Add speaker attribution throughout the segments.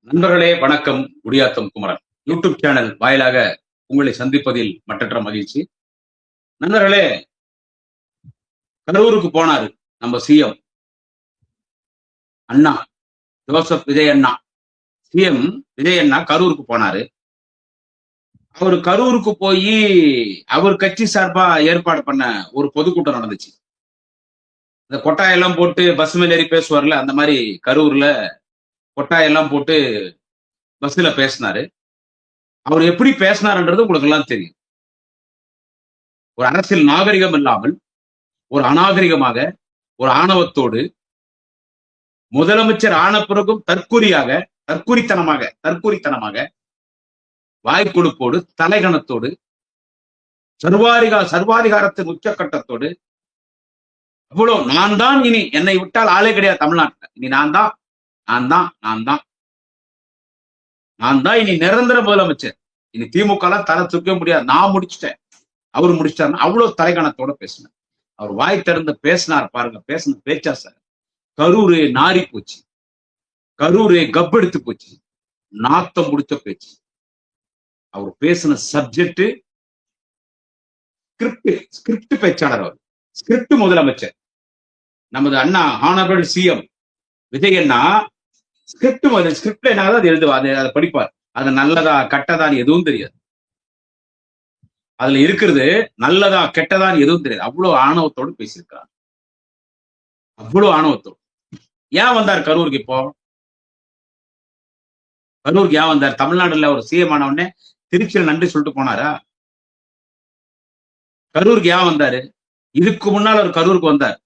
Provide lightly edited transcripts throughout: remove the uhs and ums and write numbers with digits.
Speaker 1: நண்பர்களே வணக்கம். Gudiyatham Kumaran YouTube channel வாயிலாக உங்களை சந்திப்பதில் மற்றற்ற மகிழ்ச்சி. நண்பர்களே, கரூருக்கு போனாரு நம்ம சிஎம் அண்ணா ஜோசப் விஜய் அண்ணா. சிஎம் விஜய் அண்ணா கரூருக்கு போனாரு. அவர் கரூருக்கு போய் அவர் கட்சி சார்பா ஏற்பாடு பண்ண ஒரு பொதுக்கூட்டம் நடந்துச்சு. இந்த கொட்டாயெல்லாம் போட்டு பஸ் மேல ஏறி பேசுவார்ல, அந்த மாதிரி கரூர்ல கொட்டாயெல்லாம் போட்டு பஸ்ல பேசினாரு. அவர் எப்படி பேசினாருன்றது உங்களுக்கு எல்லாம் தெரியும். ஒரு அரசியல் நாகரிகம் இல்லாமல், ஒரு அநாகரிகமாக, ஒரு ஆணவத்தோடு, முதலமைச்சர் ஆன பிறகும் தற்குறித்தனமாக வாய்க்கொழுப்போடு, தலைகணத்தோடு, சர்வாதிகாரத்தின் உச்சக்கட்டத்தோடு, அவ்வளவு நான் தான் இனி என்னை விட்டால் ஆளே கிடையாது தமிழ்நாட்டில். இனி நான் தான் இனி நிரந்தர முதலமைச்சர். இனி திமுக எல்லாம் தலை தூக்க முடியாது, நான் முடிச்சுட்டேன், அவரு முடிச்சிட்டாருன்னு அவ்வளவு தலைகணத்தோட பேசினார். அவர் வாய் திறந்து பேசினார் பாருங்க. பேசின பேச்சா சார், கரூரே நாரி போச்சு, கரூரே கப்பெடுத்து போச்சு, நாத்தம் முடிச்ச பேச்சு. அவர் பேசின சப்ஜெக்ட் ஸ்கிரிப்ட் பேச்சாளர். அவர் ஸ்கிரிப்ட் முதலமைச்சர். நமது அண்ணா ஹானரபிள் சிஎம் விஜய் அண்ணா ஸ்கிரிப்ட்ல என்ன அது எழுதுவார், அதை படிப்பார். அது நல்லதா கெட்டதான்னு எதுவும் தெரியாது. அதுல இருக்கிறது நல்லதா கெட்டதான்னு எதுவும் தெரியாது. அவ்வளவு ஆணவத்தோடு பேசியிருக்கிறார், அவ்வளவு ஆணவத்தோடு. ஏன் வந்தார் கரூருக்கு? இப்போ கரூருக்கு ஏன் வந்தார்? தமிழ்நாடுல ஒரு சிஎம் ஆன உடனே திருச்சியில் நன்றி சொல்லிட்டு போனாரா? கரூருக்கு ஏன் வந்தாரு? இதுக்கு முன்னால் அவர் கரூருக்கு வந்தார்.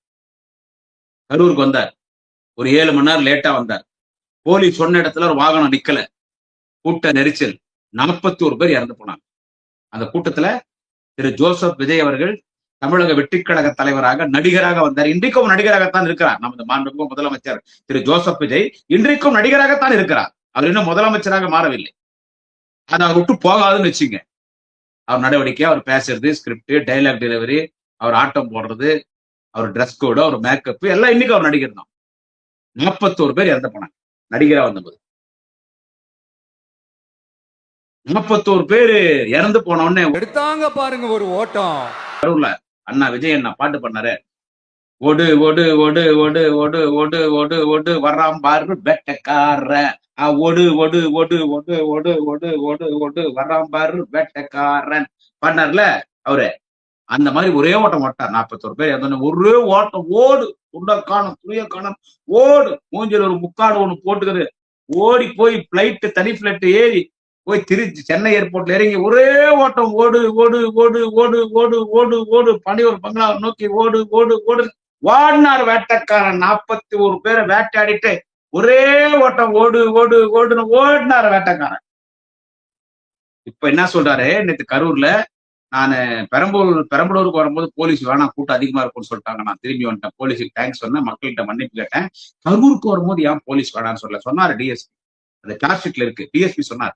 Speaker 1: ஒரு 7 மணி நேரம் லேட்டா வந்தார். போலீஸ் சொன்ன இடத்துல ஒரு வாகனம் நிக்கல, கூட்ட நெரிச்சல், 41 பேர் இறந்து போனாங்க. அந்த கூட்டத்துல திரு ஜோசப் விஜய் அவர்கள் தமிழக வெற்றிக்கழக தலைவராக, நடிகராக வந்தார். இன்றைக்கும் நடிகராகத்தான் இருக்கிறார். நமது மாண்புமிகு முதலமைச்சர் திரு ஜோசப் விஜய் இன்றைக்கும் நடிகராகத்தான் இருக்கிறார். அவர் இன்னும் முதலமைச்சராக மாறவில்லை. அதை அவர் விட்டு போகாதுன்னு வச்சுங்க. அவர் நடவடிக்கை, அவர் பேசுறது, ஸ்கிரிப்ட், டைலாக் டெலிவரி, அவர் ஆட்டம் போடுறது, அவர் ட்ரெஸ் கோடு, அவர் மேக்கப் எல்லாம் இன்னைக்கு அவர் நடிகர் தான். 41 பேர் இறந்து போனாங்க நடிகரா வந்தபோது. 41 பேரு இறந்து போன உடனே
Speaker 2: எடுத்தாங்க பாருங்க ஒரு ஓட்டம்.
Speaker 1: கரூர்ல அண்ணா விஜய் அண்ணா பாட்டு பண்ணாரு. ஓடு ஓடு ஓடு ஓடு ஓடு ஓடு ஓடு ஓடு வர்றான் பாரு வேட்டக்கார, ஓடு ஓடு ஓடு ஓடு ஓடு ஓடு ஓடு ஓடு வர்றான் பாரு வேட்டக்காரன் பண்ணார்ல அவரு. அந்த மாதிரி ஒரே ஓட்டம் ஓட்டார். 41 பேர் இறந்த ஒரே ஓட்டம். ஓடு, உண்டக்கானம் துரியக்கானம், ஓடு. மூஞ்சில் ஒரு முக்காடு ஒண்ணு போட்டுக்குது. ஓடி போய் பிளைட், தனி பிளைட் ஏறி போய் திருச்சி சென்னை ஏர்போர்ட்ல இறங்கி ஒரே ஓட்டம். ஓடு ஓடு ஓடு ஓடு ஓடு ஓடு ஓடு பணியூர் பங்களாவை நோக்கி ஓடு ஓடு ஓடு ஓடினார் வேட்டைக்காரன். 41 பேரை வேட்டையாடிட்டு ஒரே ஓட்டம். ஓடு ஓடு ஓடுன்னு ஓடினார் வேட்டைக்காரன். இப்ப என்ன சொல்றாரு? நேற்று கரூர்ல நான் பெரம்பலூருக்கு வரும்போது போலீஸ் வேணாம், கூட்டம் அதிகமா இருக்கும்னு சொல்லிட்டாங்க, நான் திரும்பி வந்துட்டேன். போலீஸுக்கு தேங்க்ஸ் சொன்னேன், மக்கள்கிட்ட மன்னிப்பு கேட்டேன். கரூருக்கு வரும்போது ஏன் போலீஸ் வேணான்னு சொன்னாரு டிஎஸ்பி. அந்த சார்ஜ் ஷீட்ல இருக்கு. டிஎஸ்பி சொன்னார்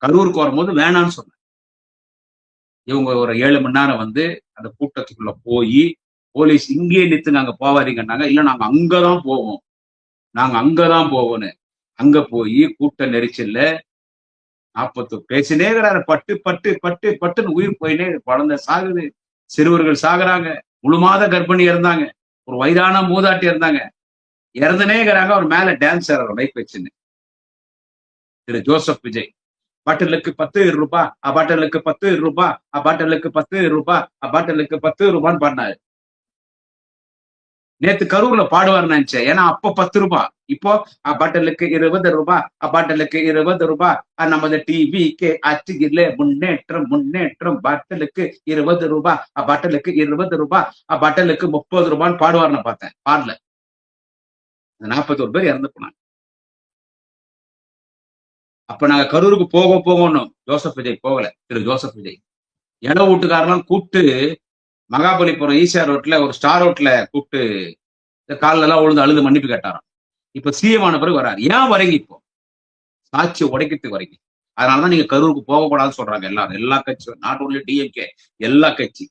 Speaker 1: கரூருக்கு வரும்போது வேணான்னு சொன்னார். இவங்க ஒரு 7 மணி நேரம் வந்து அந்த கூட்டத்துக்குள்ள போய் போலீஸ் இங்கேயே நிறுத்துங்க, அங்க போவாதீங்கன்னாங்க. இல்ல நாங்க அங்கதான் போவோம்னு அங்க போய் கூட்ட நெரிச்சல்ல 40 பேசினேங்கிறாரு. பட்டு பட்டு பட்டு பட்டுன்னு உயிர் போயினே. குழந்தை சாகுது, சிறுவர்கள் சாகுறாங்க, முழு மாத கர்ப்பிணி இருந்தாங்க, ஒரு வயதான மூதாட்டி இருந்தாங்க, இறந்துனேங்கிறாங்க. அவர் மேல டான்ஸ் ஆடுற மைக் வச்சுன்னு திரு ஜோசப் விஜய். பாட்டிலுக்கு 10 ரூபாய், பாட்டிலுக்கு 10 ரூபாய், பாட்டிலுக்கு 10 ரூபாய், பாட்டிலுக்கு 10 ரூபான்னு பாடினாரு. நேத்து கரூர்ல பாடுவார் நினைச்சேன். ஏன்னா அப்ப 10 ரூபாய், இப்போ பாட்டிலுக்கு 20 ரூபாய், பாட்டிலுக்கு 20 ரூபாய், நமது டிவிக்கு ஆட்சியிலே முன்னேற்றம் முன்னேற்றம், பாட்டிலுக்கு 20 ரூபாய், பாட்டிலுக்கு 20 ரூபாய், பாட்டிலுக்கு 30 ரூபான்னு பாடுவார்னு பார்த்தேன். பாடல. 41 பேர் இறந்து போனாங்க. அப்ப நாங்க கரூருக்கு போகணும். ஜோசப் விஜய் போகல. திரு ஜோசப் விஜய் இட வீட்டுக்காரெல்லாம் கூப்பிட்டு மகாபலிபுரம் ஈசிஆர் ரோட்ல ஒரு ஸ்டார் ரோட்ல கூப்பிட்டு காலில் எல்லாம் உழுந்து அழுது மன்னிப்பு கேட்டாராம். இப்ப சிஎம் ஆன பிறகு வராரு. ஏன் வரீங்க? இப்போ சாட்சியை உடைக்கிறதுக்கு வரீங்க. அதனாலதான் நீங்க கரூருக்கு போகக்கூடாதுன்னு சொல்றாங்க எல்லா கட்சியும், நாட் ஓன்லி டிஎம்கே, எல்லா கட்சி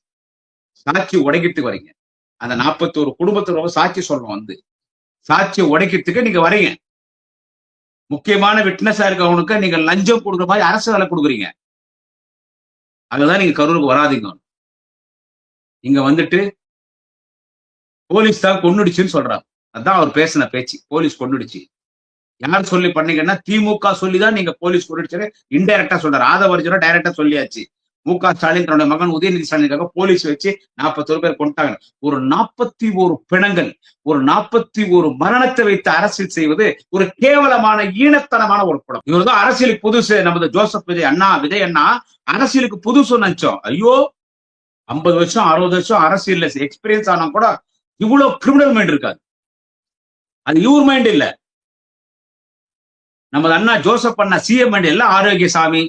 Speaker 1: சாட்சி உடைக்கிறதுக்கு வரீங்க. அந்த 41 குடும்பத்துல சாட்சி சொல்லணும். வந்து சாட்சியை உடைக்கிறதுக்கு நீங்க வரீங்க. முக்கியமான விட்னஸா இருக்கவனுக்கு நீங்க லஞ்சம் கொடுக்குற மாதிரி அரசு வேலை கொடுக்குறீங்க. அதுதான் நீங்க கரூருக்கு வராதீங்க. இங்க வந்துட்டு போலீஸ் தான் கொன்னுடுச்சுன்னு சொல்றாரு. அதான் அவர் பேசின பேச்சு. போலீஸ் கொன்னுடுச்சு. யார் சொல்லி பண்ணீங்கன்னா திமுக சொல்லிதான் நீங்க போலீஸ் கொன்னுடுச்சு இன்டைரக்டா சொல்றாரு. ஆதவர்ஜுனா டைரக்டா சொல்லியாச்சு. மு.க. ஸ்டாலின் தன்னுடைய மகன் உதயநிதி ஸ்டாலினுக்காக போலீஸ் வச்சு 41 பேர் கொண்டாங்க. ஒரு 41 பிணங்கள், ஒரு 41 மரணத்தை வைத்து அரசியல் செய்வது ஒரு கேவலமான ஈனத்தனமான ஒரு படம். இவர்தான் அரசியலுக்கு புதுசு. நமது ஜோசப் விஜய் அண்ணா அரசியலுக்கு புதுசு நினைச்சோம். ஐயோ 50 வருஷம் 60 வருஷம் அரசியல் எக்ஸ்பீரியன்ஸ் ஆனா கூட இவ்வளவு கிரிமினல் மைண்ட் இருக்காது. அது இவர் மைண்ட் இல்ல. நமது அண்ணா ஜோசப் அண்ணா சிஎம் மைண்ட் இல்ல. ஆரோக்கியசாமி,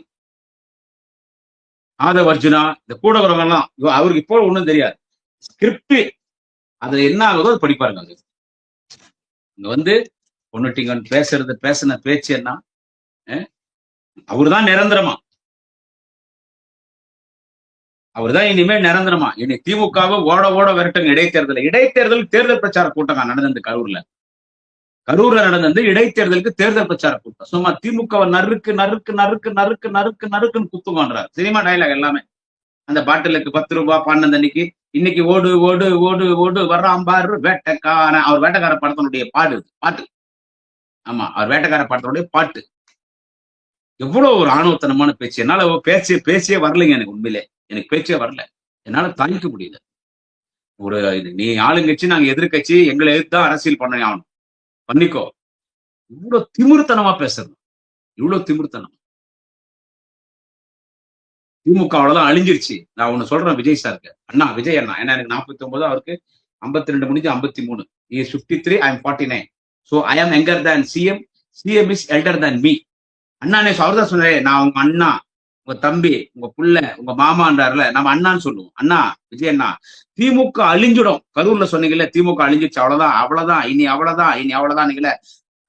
Speaker 1: ஆதவர்ஜுனா, இந்த கூட வரவங்கலாம் அவருக்கு இப்போ ஒண்ணும் தெரியாது. ஸ்கிரிப்ட் அதுல என்ன ஆகுதோ அது படிப்பாருங்க. அது இங்க வந்து பொண்ணுட்டிங்கன்னு பேசின பேச்சு என்ன, அவருதான் நிரந்தரமா, அவர்தான் இனிமேல் நிரந்தரமா. இனி திமுகவை ஓட ஓட விரட்டுங்க. இடைத்தேர்தல் தேர்தல் பிரச்சார கூட்டம் நடந்தது கரூர்ல நடந்தது இடைத்தேர்தலுக்கு தேர்தல் பிரச்சார கூட்டம். சும்மா திமுகவை நறுக்கு நறுக்கு நறுக்கு நறுக்கு நறுக்கு நறுக்குன்னு குத்துவான்றார். சினிமா டைலாக் எல்லாமே. அந்த பாட்டிலுக்கு 10 ரூபாய் பாடின அன்னைக்கு இன்னைக்கு ஓடு ஓடு ஓடு ஓடு வர்றான் பாரு வேட்டைக்காரன். அவர் வேட்டைக்கார படத்தினுடைய பாட்டு. ஆமா, அவர் வேட்டைக்கார படத்தினுடைய பாட்டு. எவ்வளவு ஒரு ஆணவத்தனமான பேச்சு. என்னால பேசியே வரலைங்க. எனக்கு உண்மையிலே எனக்கு பேச்சே வரல. என்னால தாங்கிக்க முடியல. ஒரு நீ ஆளுங்கட்சி, நாங்க எதிர்கட்சி, எங்களை எதிர்த்துதான் அரசியல் பண்ண ஆகணும். பண்ணிக்கோ. இவ்வளவு திமிருத்தனமா பேசுறது, இவ்வளவு திமிருத்தனம். திமுக அவ்வளவுதான் அழிஞ்சிருச்சு. நான் ஒண்ணு சொல்றேன் விஜய் சாருக்கு. விஜய் அண்ணா ஏன்னா எனக்கு 49, அவருக்கு 52 முடிஞ்சு 53. He is 53, I am 49. So I am younger than CM. CM is elder than me. அண்ணானே அவர்தான் சொன்னாரு, நான் உங்க அண்ணா, உங்க தம்பி, உங்க புள்ள, உங்க மாமான்றாருல, நம்ம அண்ணான்னு சொல்லுவோம். அண்ணா விஜய் அண்ணா, திமுக அழிஞ்சிடும். கரூர்ல சொன்னீங்கல்ல திமுக அழிஞ்சிச்சு, அவ்வளவுதான் இனி அவ்வளவுதான் நீங்கள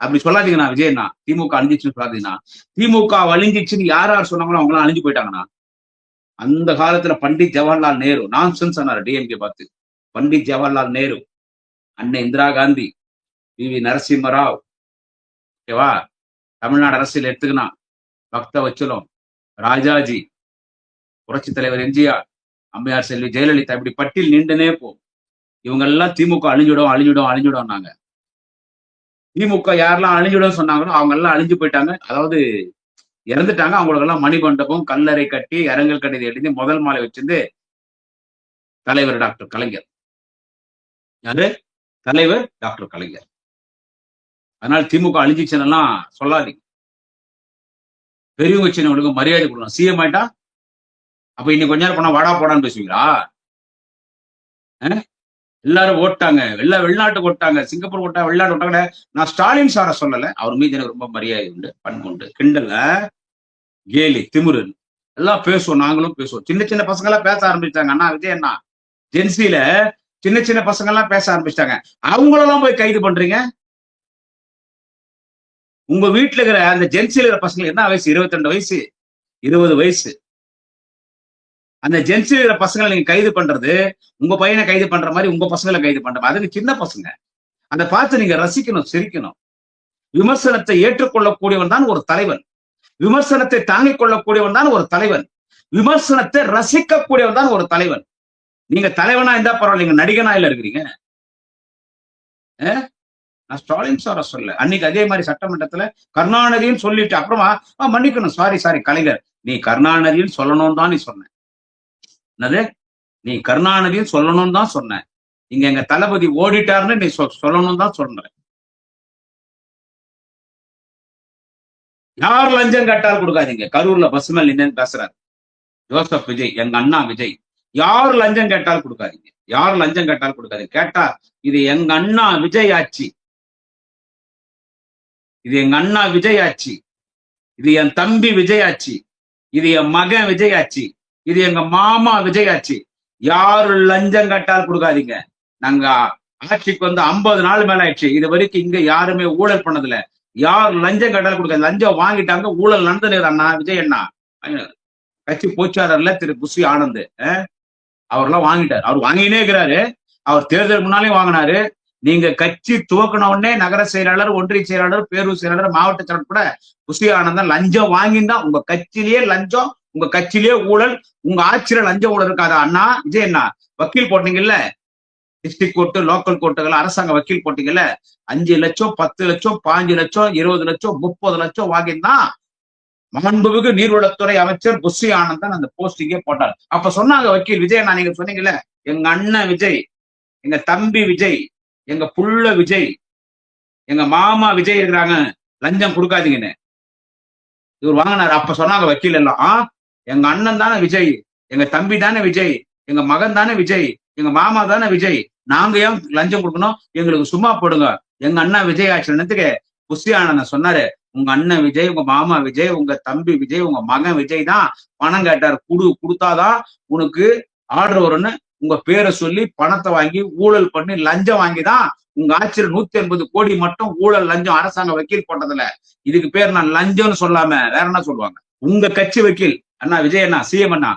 Speaker 1: அப்படி சொல்லாதீங்கண்ணா விஜய் அண்ணா. திமுக அழிஞ்சிச்சுன்னு சொல்லாதீங்கன்னா. திமுக அழிஞ்சிச்சுன்னு யார் சொன்னாங்களோ அவங்களாம் அழிஞ்சு போயிட்டாங்கண்ணா. அந்த காலத்துல பண்டிட் ஜவஹர்லால் நேரு நான்சென்ஸ் சொன்னாரு டிஎம்கே பார்த்து. பண்டிட் ஜவஹர்லால் நேரு, அன்னை இந்திரா காந்தி, வி நரசிம்மராவ், ஓகேவா, தமிழ்நாடு அரசியல் எடுத்துக்கினா பக்த வச்சலம், ராஜாஜி, புரட்சி தலைவர் எம்ஜிஆர், அம்மையார் செல்வி ஜெயலலிதா, இப்படி பட்டியல் நீண்டுனே போகும். இவங்க எல்லாம் திமுக அழிஞ்சிடும் நாங்க. திமுக யாரெல்லாம் அழிஞ்சிடும் சொன்னாங்களோ அவங்க எல்லாம் அழிஞ்சு போயிட்டாங்க. அதாவது இறந்துட்டாங்க. அவங்களுக்கு எல்லாம் மணிமண்டபம், கல்லறை கட்டி, இரங்கல் கடிதம் எழுதி முதல் மாலை வச்சிருந்து தலைவர் டாக்டர் கலைஞர். யாரு தலைவர்? டாக்டர் கலைஞர். அதனால திமுக அழிஞ்சிச்சுன்னெல்லாம் சொல்லாதீங்க. பெரியவங்க சின்னவங்களுக்கு மரியாதை கொடுக்கணும். சிஎம் ஆயிட்டா அப்ப இன்னைக்கு கொஞ்ச நேரம் போனா வாடா போடான்னு பேசுவீங்களா? எல்லாரும் ஓட்டாங்க, வெளிநாட்டுக்கு ஓட்டாங்க, சிங்கப்பூர் ஓட்டாங்க, வெளிநாட்டு ஓட்டாங்க. நான் ஸ்டாலின் சாரை சொல்லல, அவர் மீது எனக்கு ரொம்ப மரியாதை உண்டு, பண்பு உண்டு. கிண்டல், கேலி, திமுரு எல்லாம் பேசுவோம், நாங்களும் பேசுவோம். சின்ன சின்ன பசங்க எல்லாம் பேச ஆரம்பிச்சாங்க. அண்ணா விஜய் அண்ணா ஜென்சில சின்ன பசங்க எல்லாம் பேச ஆரம்பிச்சிட்டாங்க. அவங்களெல்லாம் போய் கைது பண்றீங்க. உங்க வீட்டுல இருக்கிற அந்த ஜென்சில இருக்கிற பசங்களுக்கு என்ன வயசு? 22 வயசு, 20 வயசு. அந்த ஜென்சில இருக்கிற பசங்களை நீங்க கைது பண்றது உங்க பையனை கைது பண்ற மாதிரி உங்க பசங்களை கைது பண்ற மாதிரி. அதுக்கு சின்ன பசங்க. அதை பார்த்து நீங்க ரசிக்கணும், சிரிக்கணும். விமர்சனத்தை ஏற்றுக்கொள்ளக்கூடியவன் தான் ஒரு தலைவன். விமர்சனத்தை தாங்கிக் கொள்ளக்கூடியவன் தான் ஒரு தலைவன். விமர்சனத்தை ரசிக்கக்கூடியவன் தான் ஒரு தலைவன். நீங்க தலைவனா இருந்தா பரவாயில்ல, நீங்க நடிகனா இல்ல இருக்கிறீங்க. நான் ஸ்டாலின் சார சொல்ல. அன்னைக்கு அதே மாதிரி சட்டமன்றத்துல கருணாநிதின்னு சொல்லிட்டு அப்புறமா மன்னிக்கணும், சாரி கலைஞர், நீ கருணாநிதின்னு சொல்லணும் தான் நீ சொன்ன. என்னது? நீ கருணாநிதின்னு சொல்லணும்னு தான் சொன்ன. இங்க எங்க தளபதி ஓடிட்டார்னு நீ சொல்லணும் தான் சொல்ற. யார் லஞ்சம் கேட்டாலும் கொடுக்காதீங்க. கரூர்ல பஸ் மேல் நின்று பேசுறாரு ஜோசப் விஜய், எங்க அண்ணா விஜய். யார் லஞ்சம் கேட்டாலும் கொடுக்காதீங்க. யார் லஞ்சம் கேட்டாலும் கொடுக்காதீங்க. கேட்டா இது எங்க அண்ணா விஜய் ஆட்சி, இது எங்க அண்ணா விஜய் ஆட்சி, இது என் தம்பி விஜய் ஆட்சி, இது என் மகன் விஜய் ஆட்சி, இது எங்க மாமா விஜய் ஆட்சி. யாரு லஞ்சம் கேட்டாலும் கொடுக்காதீங்க. நாங்க ஆட்சிக்கு வந்து 50 நாள் மேல ஆயிடுச்சு. இது வரைக்கும் இங்க யாருமே ஊழல் பண்ணதில்ல. யார் லஞ்சம் கேட்டாலும் கொடுக்காது. லஞ்சம் வாங்கிட்டாங்க, ஊழல் நடந்தது அண்ணா விஜய் அண்ணா. கட்சி போச்சாரர்ல திரு புஷி ஆனந்த், அவர்லாம் வாங்கிட்டாரு. அவர் வாங்கினே இருக்கிறாரு. அவர் தேர்தல் முன்னாலே வாங்கினாரு, நீங்க கட்சி துவக்கின உடனே நகர செயலாளர், ஒன்றிய செயலாளர், பேரூர் செயலாளர், மாவட்ட செயலாளர் கூட புஷி ஆனந்தன் லஞ்சம் வாங்கிதான். உங்க கட்சியிலேயே லஞ்சம், உங்க கட்சியிலேயே ஊழல், உங்க ஆட்சியில லஞ்சம் ஊழல் இருக்காதா? அண்ணா விஜய் அண்ணா வக்கீல் போட்டீங்கல்ல, டிஸ்ட்ரிக்ட் கோர்ட்டு, லோக்கல் கோர்ட்டுகள், அரசாங்க வக்கீல் போட்டீங்கல்ல, 5 லட்சம், 10 லட்சம், 5 லட்சம், 20 லட்சம், 30 லட்சம் வாங்கிதான் மாண்புமிகு நீர்வளத்துறை அமைச்சர் புஷி ஆனந்தன் அந்த போஸ்டிங்கே போட்டார். அப்ப சொன்னாங்க வக்கீல் விஜய் அண்ணா, நீங்க சொன்னீங்கல்ல, எங்க அண்ணன் விஜய், எங்க தம்பி விஜய், எங்க புள்ள விஜய், எங்க மாமா விஜய் இருக்கிறாங்க, லஞ்சம் கொடுக்காதீங்கன்னு இவர் வாங்கினார். அப்ப சொன்னாங்க வக்கீல் எல்லாம், எங்க அண்ணன் தானே விஜய், எங்க தம்பி தானே விஜய், எங்க மகன் தானே விஜய், எங்க மாமா தானே விஜய், நாங்க ஏன் லஞ்சம் கொடுக்கணும், எங்களுக்கு சும்மா போடுங்க. எங்க அண்ணா விஜய் ஆட்சி புஷி ஆனந்தன் சொன்னாரு, உங்க அண்ணன் விஜய், உங்க மாமா விஜய், உங்க தம்பி விஜய், உங்க மகன் விஜய் தான் பணம் கேட்டார், கொடுத்தாதான் உனக்கு ஆர்டர் வரும்னு உங்க பேரை சொல்லி பணத்தை வாங்கி ஊழல் பண்ணி லஞ்சம் வாங்கிதான் உங்க ஆட்சியில் 180 கோடி மட்டும் ஊழல் லஞ்சம் அரசாங்க வக்கீல் போட்டதுல. இதுக்கு பேர் நான் லஞ்சம்னு சொல்லாம வேற என்ன சொல்லுவாங்க? உங்க கட்சி வக்கீல் அண்ணா விஜய் அண்ணா, சிஎம் அண்ணா,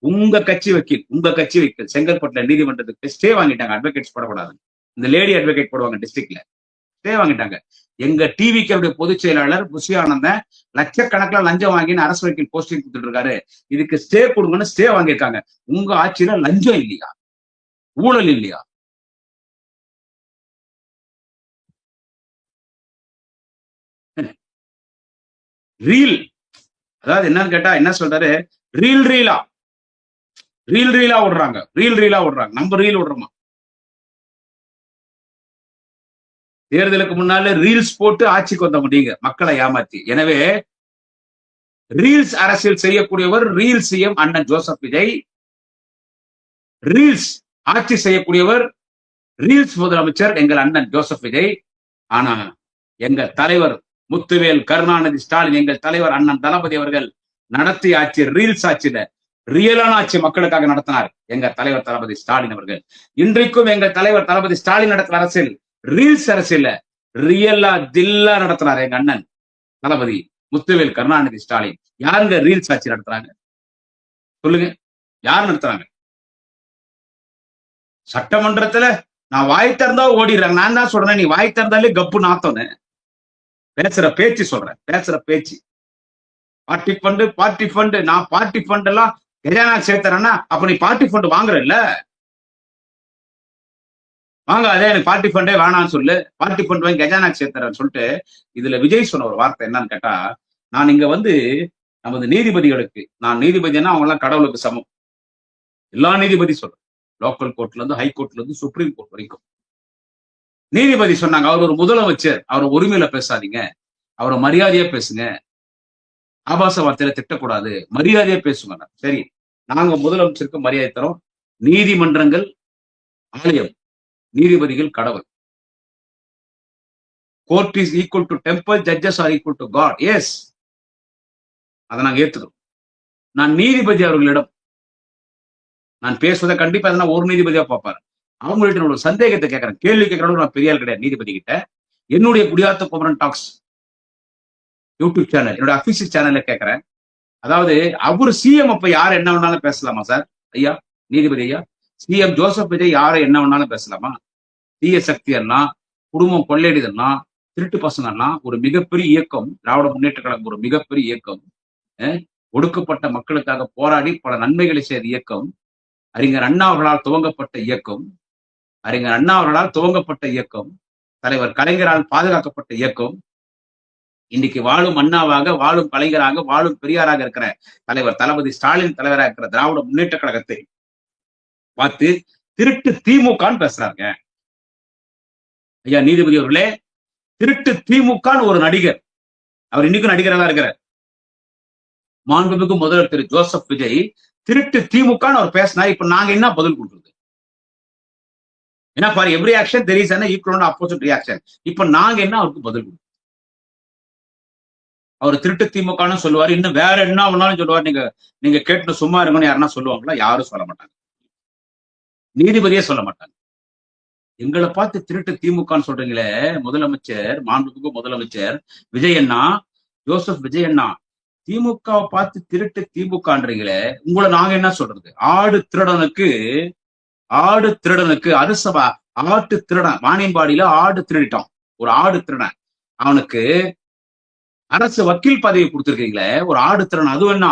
Speaker 1: உங்க கட்சி வக்கீல் செங்கல்பட்டுல நீதிமன்றத்துக்கு ஸ்டே வாங்கிட்டாங்க. அட்வொகேட்ஸ் போடக்கூடாது, இந்த லேடி அட்வொகேட் போடுவாங்க டிஸ்ட்ரிக்ட்ல, ஸ்டே வாங்கிட்டாங்க. எங்க டிவிக்கு பொதுச் செயலாளர் புஷி ஆனந்தன் லட்சக்கணக்கில் லஞ்சம் வாங்கி அரசு வக்கீல் போஸ்டிங் கொடுத்துட்டு இருக்காரு. இதுக்கு ஸ்டே கொடுங்கன்னு ஸ்டே வாங்கியிருக்காங்க. உங்க ஆட்சியில லஞ்சம் இல்லையா, ஊழல் இல்லையா? ரீல், அதாவது என்னன்னு கேட்டா என்ன சொல்றாரு, ரீல் ரீலா விடுறாங்க, நம்ம ரீல் விடுறோமா? தேர்தலுக்கு முன்னால ரீல்ஸ் போட்டு ஆட்சிக்கு வந்த முடியுங்க, மக்களை ஏமாத்தி. எனவே ரீல்ஸ் அரசியல் செய்யக்கூடியவர் ரீல் சிஎம் அண்ணன் ஜோசப் விஜய், ரீல்ஸ் ஆட்சி செய்யக்கூடியவர் ரீல்ஸ் முதலமைச்சர் எங்கள் அண்ணன் ஜோசப் விஜய். ஆனா எங்க தலைவர் முத்துவேல் கருணாநிதி ஸ்டாலின், எங்கள் தலைவர் அண்ணன் தளபதி அவர்கள் நடத்திய ஆட்சி ரீல்ஸ் ஆட்சியில ரியலான ஆட்சி மக்களுக்காக நடத்தினார் எங்க தலைவர் தளபதி ஸ்டாலின் அவர்கள். இன்றைக்கும் எங்கள் தலைவர் தளபதி ஸ்டாலின் நடத்துற அரசியல் ரீல்ஸ் அரசியல் ரியலா தில்லா நடத்துறாரு எங்க அண்ணன் தளபதி முத்துவேல் கருணாநிதி ஸ்டாலின். யாருங்க ரீல்ஸ் ஆட்சி நடத்துறாங்க சொல்லுங்க? யார் நடத்துறாங்க? சட்டமன்றத்துல நான் வாய் திறந்தா ஓடிடுறாங்க. நான் தான் சொல்றேன், நீ வாய் திறந்தாலே கப்பு நாத்தோன்னு பேசுற பேச்சு சொல்றேன், பேசுற பேச்சு. பார்ட்டி ஃபண்ட் நான் பார்ட்டி ஃபண்ட் எல்லாம் கஜானா சேர்த்துறேன்னா அப்ப நீ பார்ட்டி ஃபண்ட் வாங்குற இல்ல, வாங்க அதே எனக்கு பார்ட்டி ஃபண்டே வேணான்னு சொல்லு, பார்ட்டி ஃபண்ட் வாங்கி கஜானா சேர்த்துறேன்னு சொல்லிட்டு. இதுல விஜய் சொன்ன ஒரு வார்த்தை என்னன்னு கேட்டா, நான் இங்க நமது நீதிபதிகளுக்கு, நான் நீதிபதினா அவங்க எல்லாம் கடவுளுக்கு சமம், எல்லா நீதிபதி சொல்றேன், லோக்கல் கோர்ட்ல இருந்து ஹை கோர்ட்ல இருந்து சுப்ரீம் கோர்ட் வரைக்கும் நீதிபதி சொன்னாங்க, அவர் ஒரு முதலமைச்சர், அவர் உரிமையில பேசாதீங்க, அவரை மரியாதையா பேசுங்க, ஆபாச வார்த்தையில திட்டக்கூடாது, மரியாதையா பேசுங்க. சரி, நாங்க முதலமைச்சருக்கு மரியாதை தரோம், நீதிமன்றங்கள் ஆலயம், நீதிபதிகள் கடவுள், court is equal to temple, judges are equal to god. Yes, அதை நாங்க ஏத்துக்கிறோம். நான் நீதிபதி அவர்களிடம் நான் பேசுவதை கண்டிப்பா எதனா ஒரு நீதிபதியா பார்ப்பாரு. அவங்கள்ட்ட ஒரு சந்தேகத்தை கேட்கறேன், கேள்வி கேட்கறவங்க நான் பெரிய ஆள் கிடையாது. நீதிபதி கிட்ட என்னுடைய குடியாத்த குமரன் டாக்ஸ் யூடியூப் சேனல், என்னோட அபிஷியல் சேனல்ல கேட்கறேன். அதாவது அவர் சிஎம் அப்ப யார் என்ன வேணாலும் பேசலாமா சார்? ஐயா நீதிபதி ஐயா, சிஎம் ஜோசப் விஜய் யாரை என்ன வேணாலும் பேசலாமா? தீய சக்தி எல்லாம், குடும்பம் கொள்ளையடிதெல்லாம், திருட்டு பசங்கள்லாம் ஒரு மிகப்பெரிய இயக்கம், திராவிட முன்னேற்ற கழகம் ஒரு மிகப்பெரிய இயக்கம், ஒடுக்கப்பட்ட மக்களுக்காக போராடி பல நன்மைகளை செய்த இயக்கம், அறிஞர் அண்ணா அவர்களால் துவங்கப்பட்ட இயக்கம், தலைவர் கலைஞரால் பாதுகாக்கப்பட்ட இயக்கம், இன்னைக்கு வாழும் அண்ணாவாக, வாழும் கலைஞராக, வாழும் பெரியாராக இருக்கிற தலைவர் தளபதி ஸ்டாலின் தலைவராக இருக்கிற திராவிட முன்னேற்ற கழகத்தை பார்த்து திருட்டு திமுகன்னு பேசுறாங்க. ஐயா நீதிபதி அவர்களே, திருட்டு திமுகன்னு ஒரு நடிகர், அவர் இன்னைக்கும் நடிகராக இருக்கிறார், மாண்புமிகு முதல்வர் திரு ஜோசப் விஜய் திருட்டு திமுகன்னு அவர் பேசினார். இப்ப நாங்க என்ன பதில் கொடுக்குறது? ஏன்னா for every action there is an equal and opposite reaction. இப்ப நாங்க என்ன அவருக்கு பதில் கொடுக்குறோம்? அவர் திருட்டு திமுகன்னு சொல்லுவாரு, இன்னும் வேற என்ன வேணாலும் சொல்லுவார். நீங்க கேட்டு சும்மா இருங்கன்னு யாருன்னா சொல்லுவாங்களா? யாரும் சொல்ல மாட்டாங்க, நீதிபதியே சொல்ல மாட்டாங்க. எங்களை பார்த்து திருட்டு திமுகன்னு சொல்றீங்களே முதலமைச்சர், மாண்புமிகு முதலமைச்சர் விஜய் அண்ணா, ஜோசப் விஜய் அண்ணா, திமுகவை பார்த்து திருட்டு திமுகன்றீங்களே, உங்களை நாங்க என்ன சொல்றது? ஆடு திருடனுக்கு ஆடு திருடனுக்கு அரசபா ஆட்டு திருடன் வாணியம்பாடியில ஆடு திருடிட்டான். ஒரு ஆடு திருடன். அவனுக்கு அரசு வக்கீல் பதவி கொடுத்திருக்கீங்களே, ஒரு ஆடு திருடன். அது என்ன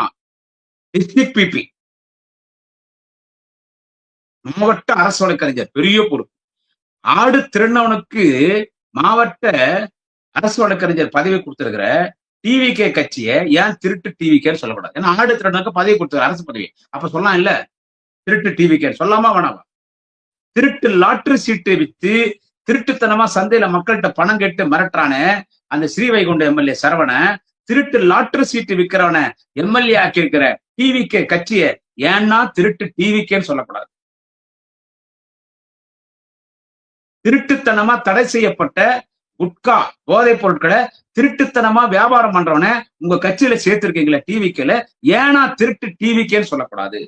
Speaker 1: டிஸ்ட்ரிக்ட் பிபி, மாவட்ட அரசு வழக்கறிஞர், பெரிய பொறுப்பு. ஆடு திருடனவனுக்கு மாவட்ட அரசு வழக்கறிஞர் பதவி கொடுத்திருக்கிற டிவிகே கட்சியை ஏன் திருட்டு டிவிகேன்னு சொல்லக்கூடாது? ஏன்னா ஆடு திருடனுக்கு பதவி கொடுத்துருக்க அரசு பதவி. அப்ப சொல்லலாம் இல்ல திருட்டு டிவிகே சொல்லாமா வேணாமா? திருட்டு லாட்டரி சீட்டு வித்து திருட்டுத்தனமா சந்தையில மக்கள்கிட்ட பணம் கேட்டு மிரட்டுறானே அந்த ஸ்ரீவைகுண்ட எம்எல்ஏ சரவண, திருட்டு லாட்டரி சீட்டு விக்கிறவன எம்எல்ஏ ஆக்கி இருக்கிற டிவிகே கட்சியை ஏன்னா திருட்டு டிவிகேன்னு சொல்லக்கூடாது? திருட்டுத்தனமா தடை செய்யப்பட்ட குட்கா போதைப் பொருட்களை திருட்டுத்தனமா வியாபாரம் பண்றவன உங்க கட்சியில சேர்த்திருக்கீங்களா டிவிக்கேல, ஏன்னா திருட்டு டிவிக்கேன்னு சொல்லக்கூடாது?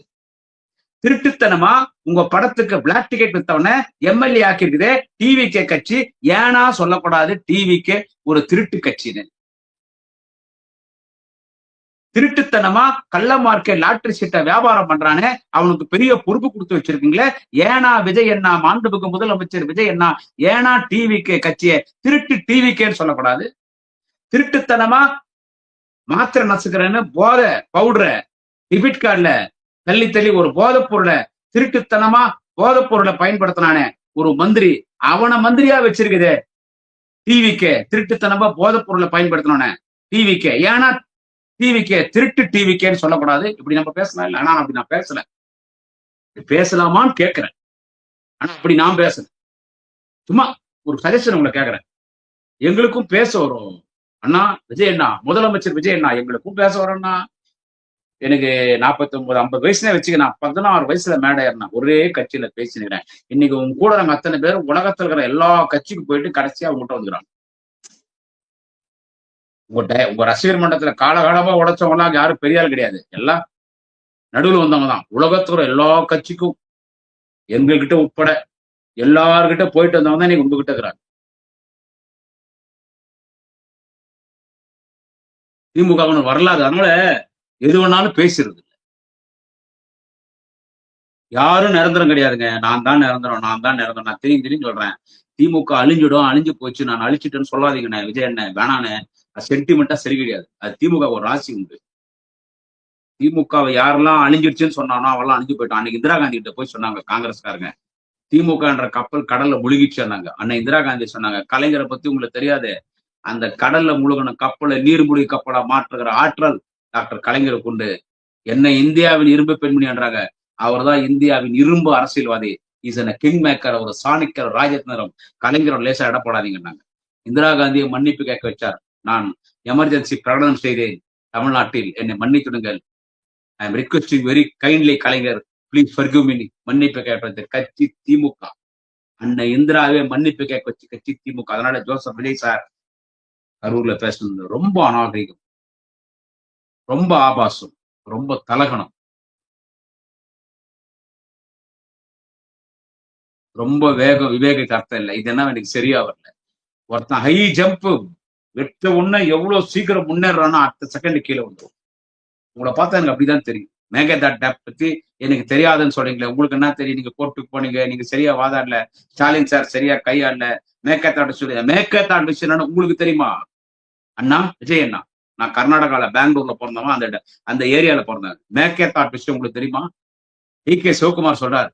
Speaker 1: திருட்டுத்தனமா உங்க படத்துக்கு பிளாக் டிக்கெட் வித்தவன எம்எல்ஏ ஆக்கிருக்குதே டிவிகே கட்சி, ஏன்னா சொல்லக்கூடாது டிவிகே ஒரு திருட்டு கட்சின்னு? திருட்டுத்தனமா கள்ள மார்க்கெட் லாட்டரி சீட்டை வியாபாரம் பண்றானே அவனுக்கு பெரிய பொறுப்பு கொடுத்து வச்சிருக்கீங்களே, ஏன்னா விஜய் அண்ணா மாண்புமிகு முதலமைச்சர் விஜய் அண்ணா ஏன்னா டிவிகே கட்சியை திருட்டு டிவிகேன்னு சொல்லக்கூடாது? திருட்டுத்தனமா மாத்திரை நசுக்கிறேன்னு போதை பவுடரை டெபிட் கார்டுல தள்ளி தள்ளி ஒரு போதைப் பொருளை திருட்டுத்தனமா போதைப் பொருளை பயன்படுத்தினானே ஒரு மந்திரி, அவனை மந்திரியா வச்சிருக்குதே டிவிகே, திருட்டுத்தனமா போதைப் பொருளை பயன்படுத்தினோன டிவிகே, ஏன்னா டிவிகே திருட்டு டிவிகேன்னு சொல்லக்கூடாது? இப்படி நம்ம பேசலாம் இல்ல? ஆனா அப்படி நான் பேசல. பேசலாமான்னு கேட்கிறேன், ஆனா அப்படி நான் பேசல. சும்மா ஒரு சஜஷன் உங்களை கேட்கிறேன். எங்களுக்கும் பேச வரும் அண்ணா விஜய் அண்ணா, முதலமைச்சர் விஜய் அண்ணா எங்களுக்கும் பேச வரோம்னா. எனக்கு 49 50 வயசுல வச்சுக்க, நான் 16 வயசுல மேடை ஏறினா ஒரே கட்சியில பேசினுக்கிறேன். இன்னைக்கு உங்க கூட நாங்க அத்தனை பேர் உலகத்துல இருக்கிற எல்லா கட்சிக்கும் போயிட்டு கடைசியா உங்ககிட்ட வந்துக்கிறாங்க. உங்க ரசிகர் மன்றத்துல காலகாலமா உடைச்சவங்க எல்லாம் யாரும் பெரிய ஆள் கிடையாது, எல்லாம் நடுவில் வந்தவங்க தான். உலகத்துல எல்லா கட்சிக்கும் எங்ககிட்ட உட்பட எல்லார்கிட்ட போயிட்டு வந்தவங்க தான் நீங்க உங்ககிட்ட இருக்கிறாங்க. திமுக வரலாறு, அதனால எது வேணாலும் பேசிடுறது. யாரும் நிரந்தரம் கிடையாதுங்க. நான் தான் நிரந்தரம், நான் தான் நிரந்தரம். நான் தெரியும் சொல்றேன். திமுக அழிஞ்சிடும், அழிஞ்சு போச்சு, நான் அழிச்சிட்டேன்னு சொல்லாதீங்கண்ணே விஜய் அண்ணன், வேணானே. அது சென்டிமெண்டா சரி கிடையாது. அது திமுக ஒரு ராசி உண்டு. திமுகவை யாரெல்லாம் அழிஞ்சிடுச்சுன்னு சொன்னானோ அவெல்லாம் அழிஞ்சு போயிட்டான். அன்னைக்கு இந்திரா காந்தி கிட்ட போய் சொன்னாங்க காங்கிரஸ்காரங்க, திமுகன்ற கப்பல் கடல்ல முழுகிச்சுன்னாங்க. அன்னை இந்திரா காந்தி சொன்னாங்க, கலைஞரை பத்தி உங்களுக்கு தெரியாது, அந்த கடல்ல முழுகின கப்பலை நீர்மூழ்கி கப்பலா மாற்றுகிற ஆற்றல் டாக்டர் கலைஞருக்கு உண்டு. என்னை இந்தியாவின் இரும்பு பெண்மணி என்றாங்க. அவர் தான் இந்தியாவின் இரும்பு அரசியல்வாதி. இஸ் அ கிங் மேக்கர், ஒரு சாணிக்கர், ராஜத்னரம். கலைஞர் லேசா இடப்படாதீங்கன்னாங்க. இந்திரா காந்தியை மன்னிப்பு கேட்க வச்சார். நான் எமர்ஜென்சி பிரகடனம் செய்தேன் தமிழ்நாட்டில், என்னை மன்னித்துடுங்கள், I am requesting very kindly Kalaignar, please forgive me. மன்னிப்பு கேட்பது கட்சி திமுக. அன்னை இந்திராவே மன்னிப்பு கேட்க வச்சு கட்சி திமுக. அதனால ஜோசப் விஜய் சார் கரூர்ல பேசுனது ரொம்ப அநாகரிகம், ரொம்ப ஆபாசம், ரொம்ப தலகணம், ரொம்ப விவேக அர்த்தம் இல்லை. இது என்ன எனக்கு சரியா வரல. ஒருத்தன் ஹை ஜம்ப் வெட்ட உடனே எவ்வளவு சீக்கிரம் முன்னேறானோ அடுத்த செகண்ட் கீழே வந்துடும். உங்களை பார்த்தா எனக்கு அப்படிதான் தெரியும். மேகதாட் டேப் பத்தி எனக்கு தெரியாதுன்னு சொல்றீங்களே, உங்களுக்கு என்ன தெரியும்? நீங்க கோர்ட்டுக்கு போனீங்க, நீங்க சரியா வாதாடல, ஸ்டாலின் சார் சரியா கையாடல, மேகதாட் சொல்லி மேகதாட் விஷயம் உங்களுக்கு தெரியுமா? அண்ணா விஜய் அண்ணா, நான் கர்நாடகால பெங்களூர்ல பிறந்தவன், அந்த ஏரியால பிறந்தேன். மேகதாட் விஷயம் உங்களுக்கு தெரியுமா? டி.கே. சிவகுமார் சொல்றாரு,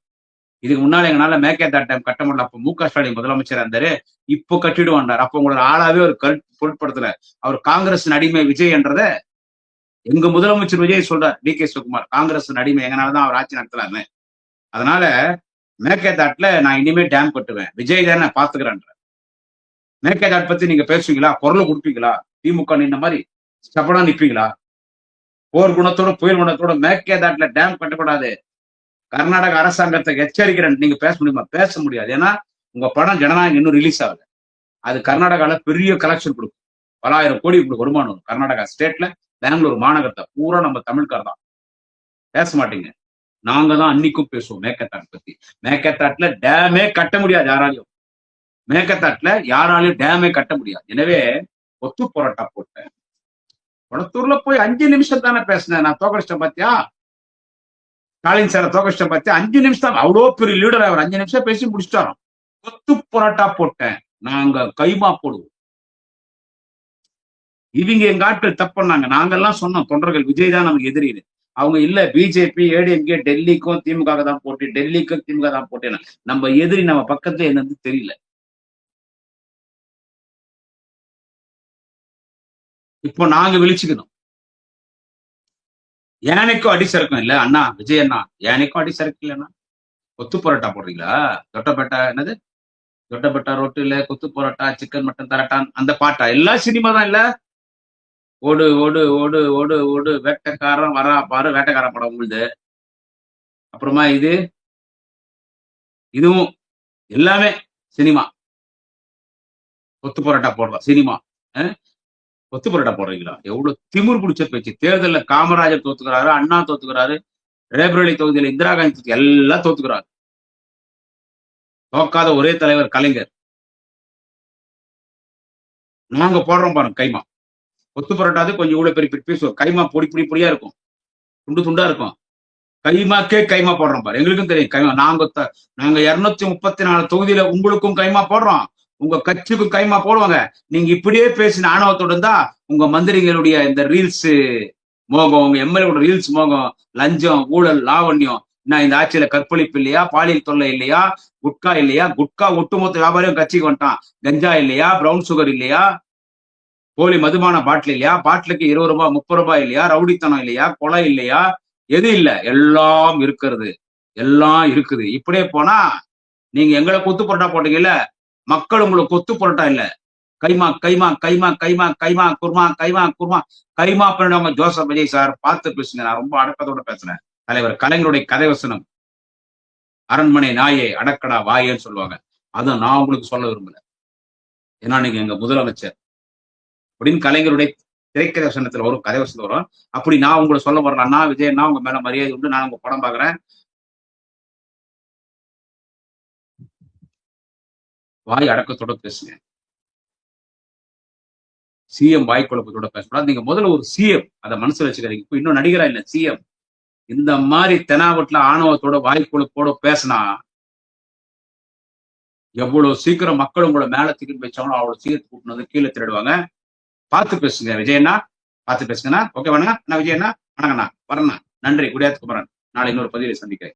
Speaker 1: இதுக்கு முன்னால எங்களால மேகதாட் டேம் கட்ட முடியல. அப்ப மு க ஸ்டாலின் முதலமைச்சர் இருந்தாரு, இப்போ கட்டிடுவாண்டார். அப்ப உங்களோட ஆளாவே ஒரு பொருட்படுத்தல. அவர் காங்கிரஸ் அடிமை விஜய் என்றத எங்க முதலமைச்சர் விஜய் சொல்றார். டி.கே. சிவகுமார் காங்கிரஸ் அடிமை, எங்கனாலதான் அவர் ஆட்சி நடத்தலாமே. அதனால மேகதாட்ல நான் இனிமே டேம் கட்டுவேன், விஜய் தான் நான் பாத்துக்கிறேன். மேகதாட் பத்தி நீங்க பேசுவீங்களா? குரல் கொடுப்பீங்களா? திமுக நின்ன மாதிரி ஸ்டபனா நிப்பீங்களா? போர் குணத்தோட புயல் குணத்தோட மேகதாட்ல டேம் கட்டக்கூடாது, கர்நாடக அரசாங்கத்தை எச்சரிக்கிறேன். நீங்க பேச முடியுமா? பேச முடியாது. ஏன்னா உங்க படம் ஜனநாயகம் இன்னும் ரிலீஸ் ஆகுது. அது கர்நாடகால பெரிய கலெக்ஷன் கொடுக்கும், பல ஆயிரம் கோடி உங்களுக்கு வருமானம் வரும். கர்நாடகா ஸ்டேட்ல பெங்களூர் மாநகரத்தை பூரா நம்ம தமிழ்கார் தான். பேச மாட்டீங்க. நாங்க தான் அன்னைக்கும் பேசுவோம் மேகதாட் பத்தி. மேகதாட்ல டேமே கட்ட முடியாது யாராலையும். மேகதாட்ல யாராலையும் டேமே கட்ட முடியாது. எனவே ஒத்து போராட்டா போட்டேன். குளத்தூர்ல போய் 5 நிமிஷம் தானே பேசினேன், நான் தோக்கடிச்சிட்டேன் பாத்தியா? ஸ்டாலின் சார தோக்கஷ்ட பார்த்து 5 நிமிஷம் அவ்வளோ பெரிய லீடர் அவர் 5 நிமிஷம் பேசி முடிச்சிட்டாராம். கொத்து பரோட்டா போட்டேன், நாங்க கைமா போடுவோம். இவங்க எங்க ஆட்கள் தப்பு பண்ணாங்க. நாங்கெல்லாம் சொன்னோம் தொண்டர்கள் விஜய் தான் நமக்கு எதிரி. அவங்க இல்ல பிஜேபி ஏடிஎம்கே டெல்லிக்கும் திமுக தான் போட்டு, டெல்லிக்கும் திமுக தான் போட்டேன். நம்ம எதிரி நம்ம பக்கத்துல என்னன்னு தெரியல. இப்போ நாங்க விழிச்சுக்கணும். யானைக்கும் அடி சறுக்கும் இல்ல அண்ணா விஜய் அண்ணா, யானைக்கும் அடி சறுக்கு இல்லைன்னா கொத்து பரோட்டா போடுறீங்களா? தொட்டப்பேட்டா என்னது தொட்டப்பேட்டா ரோட்டுல கொத்து பரோட்டா சிக்கன் மட்டன் தரட்டான் அந்த பாட்டா? எல்லாம் சினிமா தான் இல்ல. ஓடு ஓடு ஓடு ஓடு ஓடு வேட்டைக்காரன் வரா பாரு, வேட்டைக்காரன் படம் உங்களுது. அப்புறமா இதுவும் எல்லாமே சினிமா. கொத்து பரோட்டா போடுறோம் சினிமா. கொத்து பரோட்டா போடுறீங்களா? எவ்வளவு திமிர் பிடிச்ச பேச்சு. தேர்தலில் காமராஜர் தோத்துக்கிறாரு, அண்ணா தோத்துக்கிறாரு, ரேபரேலி தொகுதியில இந்திரா காந்தி எல்லாம் தோத்துக்கிறாரு. தோக்காத ஒரே தலைவர் கலைஞர். நாங்க போடுறோம் பாருங்க கைமா. கொத்து பரோட்டாது கொஞ்சம் இவ்வளவு பெரிய பீஸ் கைமா பொடி பொடி பொடியா இருக்கும், துண்டு துண்டா இருக்கும். கைமாக்கே கைமா போடுறோம் பாரு. எங்களுக்கும் தெரியும் கைமா. நாங்க 234 தொகுதியில உங்களுக்கும் கைமா போடுறோம், உங்க கட்சிக்கும் கைமா போடுவாங்க. நீங்க இப்படியே பேசின ஆணவத்தோடு இருந்தா உங்க மந்திரிகளுடைய இந்த ரீல்ஸ் மோகம், உங்க எம்எல்ஏ ரீல்ஸ் மோகம், லஞ்சம் ஊழல் லாவண்யம், நான் இந்த ஆட்சியில கற்பழிப்பு இல்லையா, பாலியல் தொல்லை இல்லையா, குட்கா இல்லையா? குட்கா ஒட்டுமொத்த வியாபாரியும் கட்சிக்கு வந்துட்டான். கஞ்சா இல்லையா, பிரவுன் சுகர் இல்லையா, போலி மதுபான பாட்டில் இல்லையா, பாட்டிலுக்கு 20 ரூபாய் 30 ரூபாய் இல்லையா, ரவுடித்தனம் இல்லையா, கொலை இல்லையா, எது இல்ல? எல்லாம் இருக்கிறது, எல்லாம் இருக்குது. இப்படியே போனா நீங்க எங்களை கொத்து பரோட்டா போட்டீங்கல்ல, மக்கள் உங்களுக்கு கொத்து பரோட்டா இல்ல, கைமா கைமா கைமா கைமா கைமா குர்மா கைமா குர்மா கைமா பண்ணிடுவாங்க. ஜோசப் விஜய் சார் பார்த்து பேசுங்க. நான் ரொம்ப அடக்கத்தோட பேசுறேன். தலைவர் கலைஞருடைய கதை வசனம், அரண்மனை நாயே அடக்கடா வாயேன்னு சொல்லுவாங்க. அதை நான் உங்களுக்கு சொல்ல விரும்பல, ஏன்னா நீங்க எங்க முதலமைச்சர் அப்படின்னு. கலைஞருடைய திரைக்கதை வசனத்துல வரும், கதை வசனத்துல வரும். அப்படி நான் உங்களை சொல்ல வரல. அண்ணா விஜய் அண்ணா உங்க மேல மரியாதை உண்டு, நான் உங்க படம் பாக்குறேன். வாய் அடக்கத்தோட பேசுங்க. சிஎம் வாய் குழப்பத்தோட பேசக்கூடாது. நீங்க முதல்ல ஒரு சிஎம், அதை மனசுல வச்சுக்கிறீங்க. இப்ப இன்னும் நடிகரா இல்ல, சிஎம். இந்த மாதிரி தெனாவட்டுல ஆணவத்தோட வாய் குழப்போட பேசினா எவ்வளவு சீக்கிரம் மக்கள் உங்களை மேல தூக்கி வச்சாங்களோ அவ்வளவு சீக்கிரம் கூட்டினது கீழே திருடுவாங்க. பார்த்து பேசுங்க விஜயண்ணா, பார்த்து பேசுங்கண்ணா. ஓகே வணங்க அண்ணா விஜயண்ணா, வணங்கண்ணா, வரண்ணா. நன்றி. குடியாத்த குமரன். நாளை இன்னொரு பதிவை சந்திக்கிறேன்.